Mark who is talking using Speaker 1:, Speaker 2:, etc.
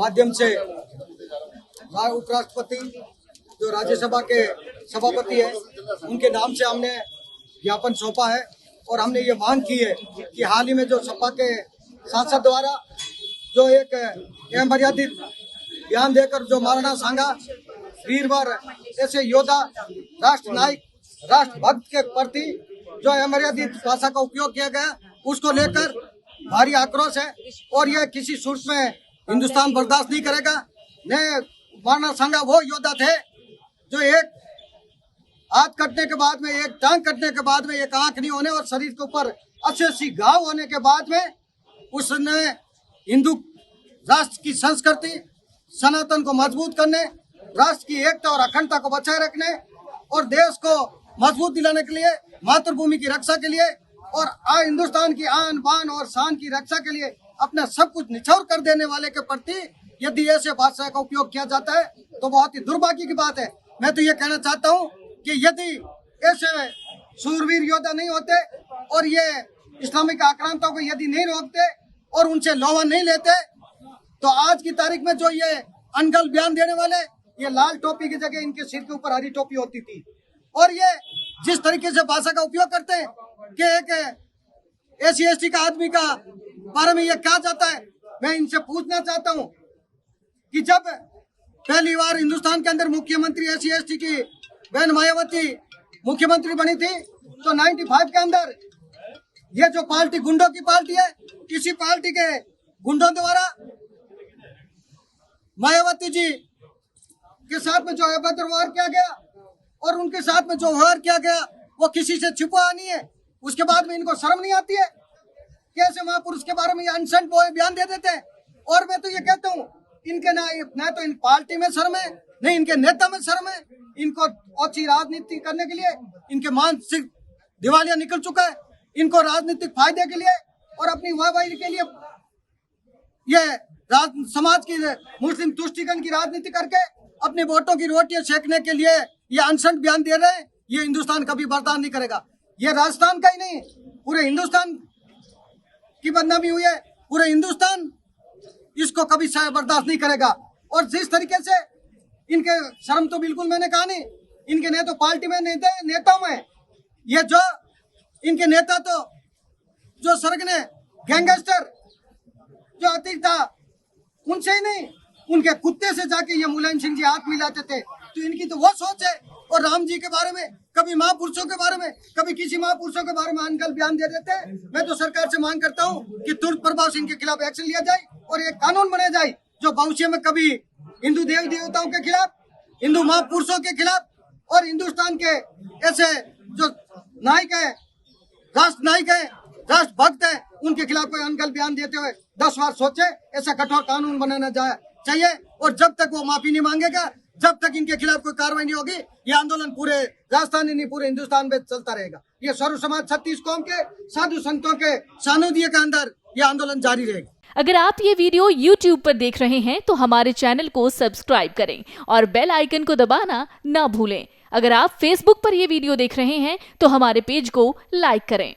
Speaker 1: माध्यम से उपराष्ट्रपति जो राज्यसभा के सभापति है उनके नाम से हमने ज्ञापन सौंपा है और हमने ये मांग की है कि हाल ही में जो सपा के सांसद द्वारा जो एक अमर्यादित बयान देकर जो महाराणा सांगा वीरवर ऐसे योद्धा राष्ट्र नायक राष्ट्रभक्त के प्रति जो अमर्यादित भाषा का उपयोग किया गया उसको लेकर भारी आक्रोश है और यह किसी सूरत में हिंदुस्तान बर्दाश्त नहीं करेगा। ने महाराणा सांगा वो योद्धा थे जो एक हाथ कटने के बाद में, एक टांग कटने के बाद में, एक आंख नहीं होने और शरीर के ऊपर 80 घाव होने के बाद में उसने हिंदू राष्ट्र की संस्कृति सनातन को मजबूत करने, राष्ट्र की एकता और अखंडता को बचाए रखने और देश को मजबूत दिलाने के लिए, मातृभूमि की रक्षा के लिए और हिंदुस्तान की आन बान और शान की रक्षा के लिए अपना सब कुछ निछावर कर देने वाले के प्रति यदि ऐसे भाषा का उपयोग किया जाता है तो बहुत ही दुर्भाग्य की बात है। मैं तो ये कहना चाहता हूँ कि यदि ऐसे शूरवीर योद्धा नहीं होते और ये इस्लामिक आक्रांताओं को यदि नहीं रोकते और उनसे लोहा नहीं लेते तो आज की तारीख में जो ये अनगल बयान देने वाले ये लाल टोपी की जगह इनके सिर के ऊपर हरी टोपी होती थी। और ये जिस तरीके से भाषा का उपयोग करते हैं कि एक SC/ST का आदमी का बारे में ये कहा जाता है, मैं इनसे पूछना चाहता हूँ कि जब पहली बार हिंदुस्तान के अंदर मुख्यमंत्री SC/ST की बहन मायावती मुख्यमंत्री बनी थी तो 95 के अंदर ये जो पार्टी गुंडों की पार्टी है, इसी पार्टी के गुंडों द्वारा मायावती जी के साथ में जो अभद्र व्यवहार किया गया और उनके साथ में जो व्यवहार किया गया वो किसी से छुपा नहीं है। उसके बाद में इनको शर्म नहीं आती है? कैसे महापुरुष के बारे में अनशन बयान दे देते हैं। और मैं तो ये कहता हूँ इनके ना तो इन पार्टी में शर्म है, नहीं इनके नेता में शर्म है। इनको अच्छी राजनीति करने के लिए इनके मानसिक दिवालिया निकल चुका है। इनको राजनीतिक फायदे के लिए और अपनी वाहवाही के लिए ये समाज की मुस्लिम तुष्टिकरण की राजनीति करके अपने वोटों की रोटियां सेकने के लिए ये अनशन बयान दे रहे हैं। ये हिंदुस्तान कभी बर्दाश्त नहीं करेगा। ये राजस्थान का ही नहीं पूरे हिंदुस्तान की बदनामी हुई है। पूरे हिंदुस्तान इसको कभी शायद बर्दाश्त नहीं करेगा। और जिस तरीके से इनके शर्म तो बिल्कुल मैंने कहा नहीं, इनके नहीं तो पार्टी में नेताओं में ये जो इनके नेता तो जो सरगने गैंगस्टर जो अतीत था उनसे ही नहीं, उनके कुत्ते से जाके ये मुलायम सिंह जी हाथ मिलाते थे। तो इनकी तो वो सोच है। और राम जी के बारे में, कभी महापुरुषों के बारे में, कभी किसी महापुरुषों के बारे में अनगल बयान दे देते हैं। मैं तो सरकार से मांग करता हूँ कि तुरंत प्रभाव से इनके खिलाफ एक्शन लिया जाए और एक कानून बनाया जाए जो भविष्य में कभी हिंदू देवी देवताओं के खिलाफ, हिंदू महापुरुषों के खिलाफ और हिंदुस्तान के ऐसे जो नायक है, राष्ट्र नायक है, राष्ट्र भक्त है, उनके खिलाफ कोई अनगल बयान देते हुए 10 बार सोचे। ऐसा कठोर कानून बनाना चाहिए। और जब तक वो माफी नहीं मांगेगा, जब तक इनके खिलाफ कोई कार्रवाई नहीं होगी, ये आंदोलन पूरे राजस्थान ही नहीं पूरे हिंदुस्तान में चलता रहेगा। ये सर्व समाज 36 कौम के साधु संतों के सानिध्य के अंदर ये आंदोलन जारी रहेगा।
Speaker 2: अगर आप ये वीडियो YouTube पर देख रहे हैं तो हमारे चैनल को सब्सक्राइब करें और बेल आइकन को दबाना ना भूलें। अगर आप Facebook पर ये वीडियो देख रहे हैं तो हमारे पेज को लाइक करें।